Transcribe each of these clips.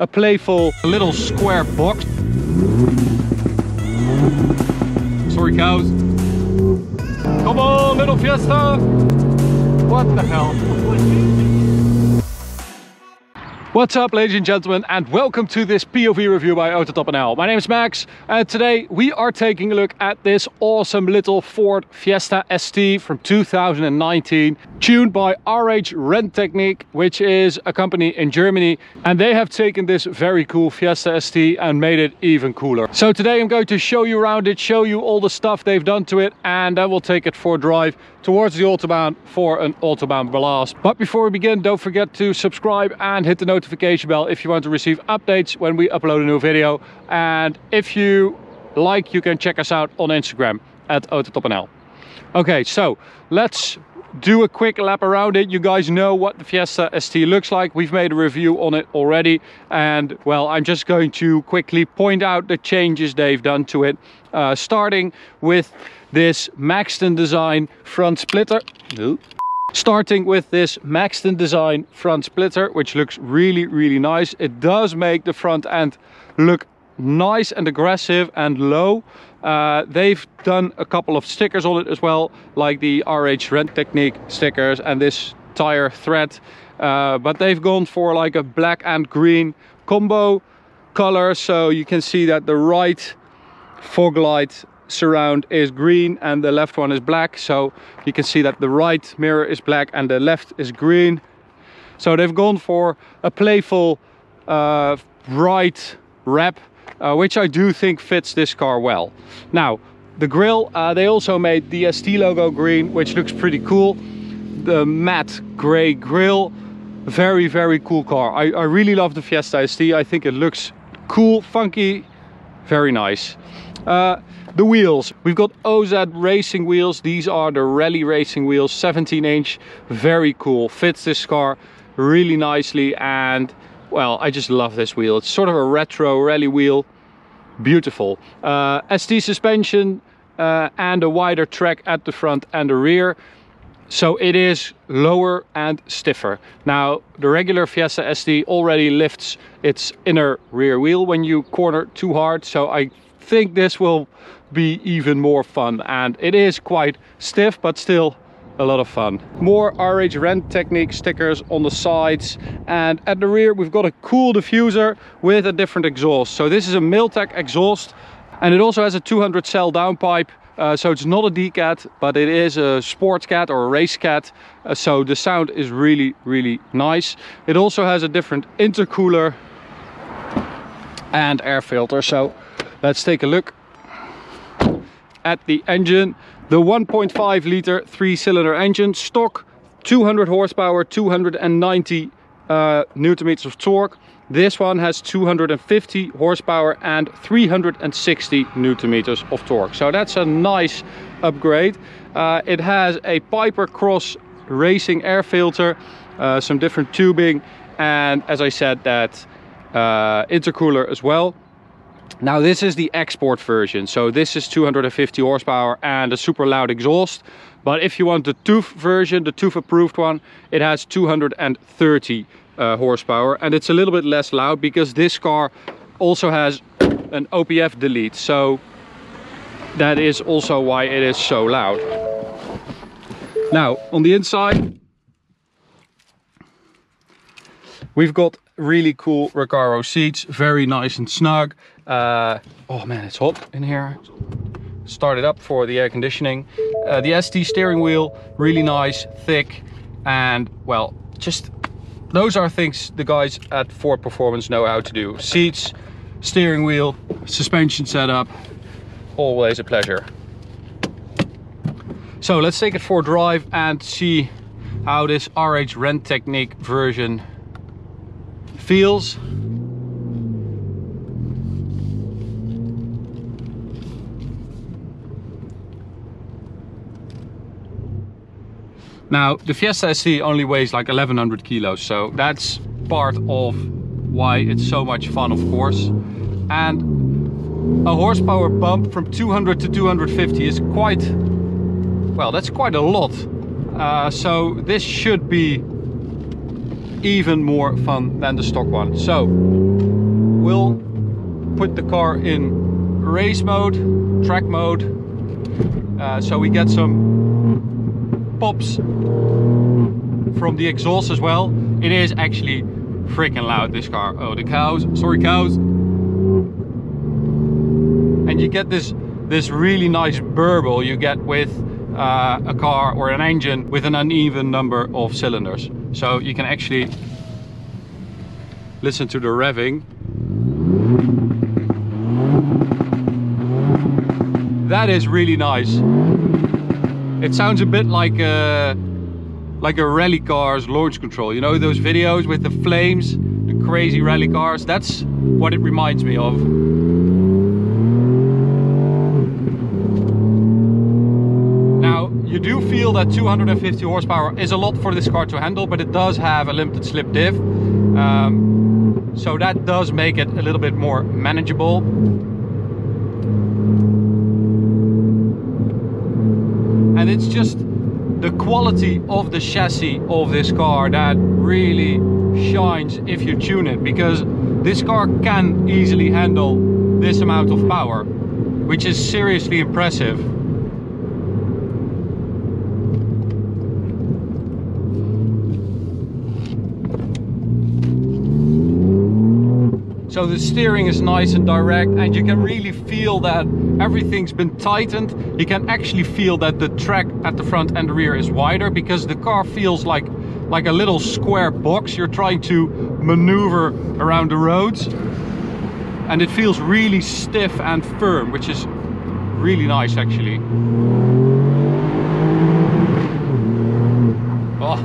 a playful little square box. Sorry cows. Come on, little Fiesta! What the hell? What's up, ladies and gentlemen, and welcome to this POV review by AutoTopNL. My name is Max, and today we are taking a look at this awesome little Ford Fiesta ST from 2019, tuned by RH Renntechnik, which is a company in Germany, and they have taken this very cool Fiesta ST and made it even cooler. So today I'm going to show you around it, show you all the stuff they've done to it, and then we'll take it for a drive towards the Autobahn for an Autobahn blast. But before we begin, don't forget to subscribe and hit the notification bell if you want to receive updates when we upload a new video. And if you like, you can check us out on Instagram at AutoTopNL. Okay, so let's do a quick lap around it. You guys know what the Fiesta ST looks like. We've made a review on it already, and well, I'm just going to quickly point out the changes they've done to it, starting with this Maxton design front splitter. Starting with this Maxton design front splitter, which looks really nice. It does make the front end look nice and aggressive and low. They've done a couple of stickers on it as well, like the RH Renntechnik stickers and this tire thread, but they've gone for like a black and green combo color, so you can see that the right fog light surround is green and the left one is black, so you can see that the right mirror is black and the left is green. So they've gone for a playful bright wrap, which I do think fits this car well. Now the grille, they also made the ST logo green, which looks pretty cool. The matte gray grille, very cool car. I really love the Fiesta ST. I think it looks cool, funky, very nice. The wheels, we've got OZ racing wheels. These are the rally racing wheels, 17-inch, very cool, fits this car really nicely, and well, I just love this wheel. It's sort of a retro rally wheel, beautiful. ST suspension and a wider track at the front and the rear, so it is lower and stiffer. Now the regular Fiesta ST already lifts its inner rear wheel when you corner too hard, so I think this will be even more fun, and it is quite stiff but still a lot of fun. More RH Renntechnik stickers on the sides, and at the rear we've got a cool diffuser with a different exhaust. So this is a Miltech exhaust, and it also has a 200 cell downpipe, so it's not a D-cat, but it is a sports cat or a race cat, so the sound is really nice. It also has a different intercooler and air filter. So let's take a look at the engine. The 1.5 liter 3-cylinder engine, stock, 200 horsepower, 290 newton meters of torque. This one has 250 horsepower and 360 newton meters of torque, so that's a nice upgrade. It has a Piper Cross racing air filter, some different tubing, and as I said, that intercooler as well. Now this is the export version, so this is 250 horsepower and a super loud exhaust. But if you want the TÜV version, the TÜV approved one, it has 230 horsepower, and it's a little bit less loud because this car also has an OPF delete, so that is also why it is so loud. Now on the inside we've got really cool Recaro seats, very nice and snug. Oh man, it's hot in here. Start it up for the air conditioning. The ST steering wheel, really nice, thick, and well, just those are things the guys at Ford Performance know how to do. Seats, steering wheel, suspension setup, always a pleasure. So let's take it for a drive and see how this RH Renntechnik version feels. Now the Fiesta ST only weighs like 1100 kilos, so that's part of why it's so much fun, of course. And a horsepower bump from 200 to 250 is quite, well, that's quite a lot. So this should be even more fun than the stock one. So we'll put the car in race mode, track mode, so we get some pops from the exhaust as well. It is actually freaking loud, this car. Oh, the cows, sorry cows. And you get this really nice burble you get with a car or an engine with an uneven number of cylinders. So you can actually listen to the revving. That is really nice. It sounds a bit like a rally car's launch control. You know those videos with the flames, the crazy rally cars? That's what it reminds me of. Now, you do feel that 250 horsepower is a lot for this car to handle, but it does have a limited slip diff. So that does make it a little bit more manageable. And it's just the quality of the chassis of this car that really shines if you tune it, because this car can easily handle this amount of power, which is seriously impressive. So the steering is nice and direct, and you can really feel that everything's been tightened. You can actually feel that the track at the front and the rear is wider, because the car feels like a little square box you're trying to maneuver around the roads. And it feels really stiff and firm, which is really nice actually. Oh,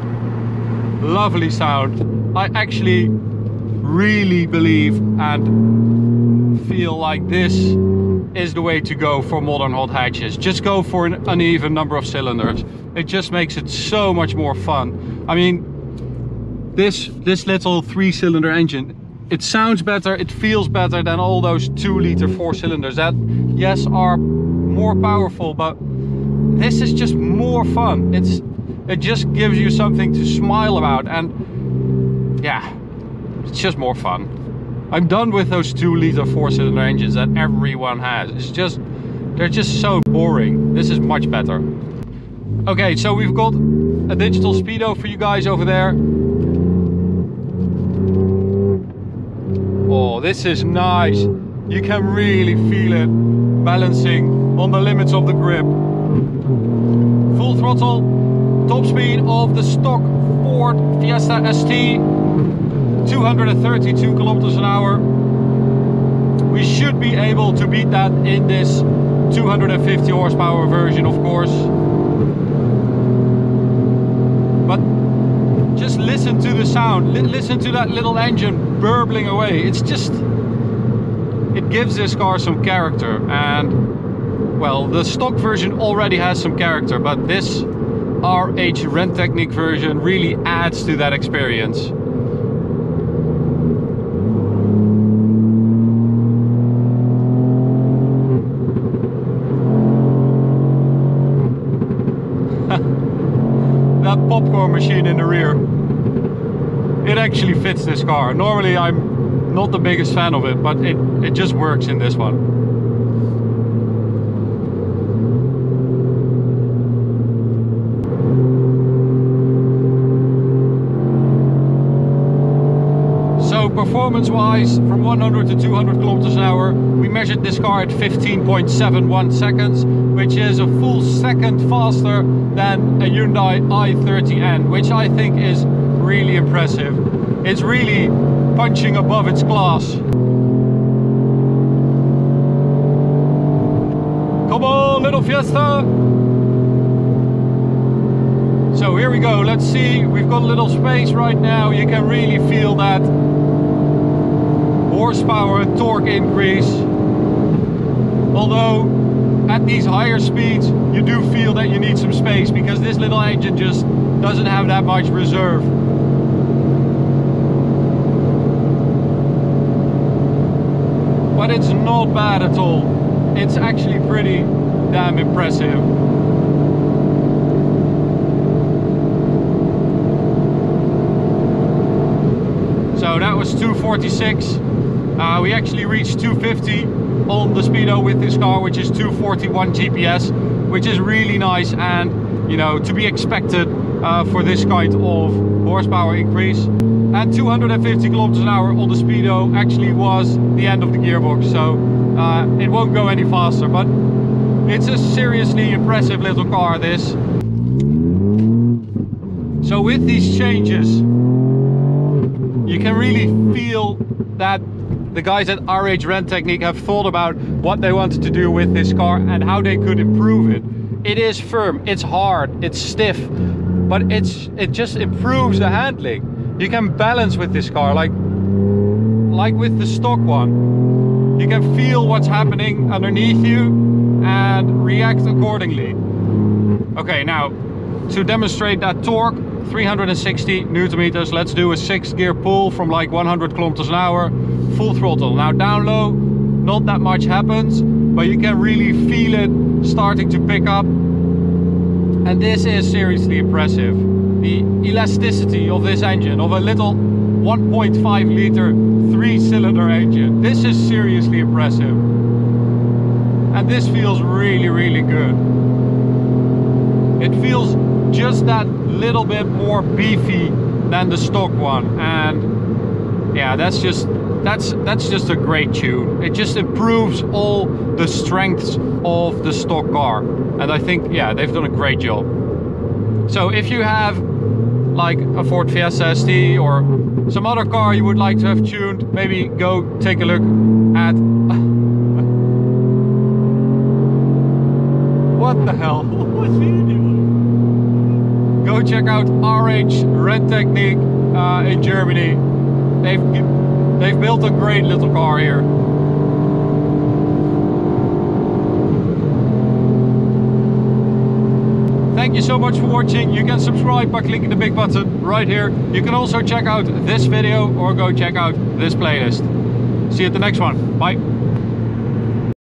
lovely sound. I actually really believe and feel like this is the way to go for modern hot hatches. Just go for an uneven number of cylinders. It just makes it so much more fun. I mean, this little 3-cylinder engine, it sounds better, it feels better than all those 2-liter 4-cylinders that, yes, are more powerful, but this is just more fun. It just gives you something to smile about, and yeah, it's just more fun. I'm done with those 2-liter 4-cylinder engines that everyone has. They're just so boring. This is much better. Okay, so we've got a digital speedo for you guys over there. Oh, this is nice. You can really feel it balancing on the limits of the grip. Full throttle, top speed of the stock Ford Fiesta ST. 232 kilometers an hour. We should be able to beat that in this 250 horsepower version, of course. But just listen to the sound, listen to that little engine burbling away. It's just, it gives this car some character. And well, the stock version already has some character, but this RH Renntechnik version really adds to that experience. That popcorn machine in the rear, it actually fits this car. Normally I'm not the biggest fan of it, but it just works in this one. So performance wise, from 100 to 200 kilometers an hour, we measured this car at 15.71 seconds, which is a full second faster than a Hyundai i30N, which I think is really impressive. It's really punching above its class. Come on, little Fiesta! So here we go, let's see, we've got a little space right now. You can really feel that horsepower and torque increase. Although at these higher speeds you do feel that you need some space, because this little engine just doesn't have that much reserve. But it's not bad at all. It's actually pretty damn impressive. was 246. We actually reached 250 on the speedo with this car, which is 241 GPS, which is really nice and, you know, to be expected for this kind of horsepower increase. And 250 kilometers an hour on the speedo actually was the end of the gearbox, so it won't go any faster, but it's a seriously impressive little car, this. So with these changes, you can really feel that the guys at RH Rent Technique have thought about what they wanted to do with this car and how they could improve it. It is firm, it's hard, it's stiff, but it just improves the handling. You can balance with this car like with the stock one. You can feel what's happening underneath you and react accordingly. Okay, now to demonstrate that torque, 360 Newton meters. Let's do a 6-gear pull from like 100 kilometers an hour, full throttle. Now down low, not that much happens, but you can really feel it starting to pick up. And this is seriously impressive. The elasticity of this engine, of a little 1.5 liter 3-cylinder engine. This is seriously impressive. And this feels really, really good. It feels just that little bit more beefy than the stock one, and yeah, that's just a great tune. It just improves all the strengths of the stock car, and I think, yeah, they've done a great job. So if you have like a Ford Fiesta ST or some other car you would like to have tuned, maybe go take a look at what the hell? What's he doing? Go check out RH Rent Technique in Germany. They've built a great little car here. Thank you so much for watching. You can subscribe by clicking the big button right here. You can also check out this video or go check out this playlist. See you at the next one. Bye.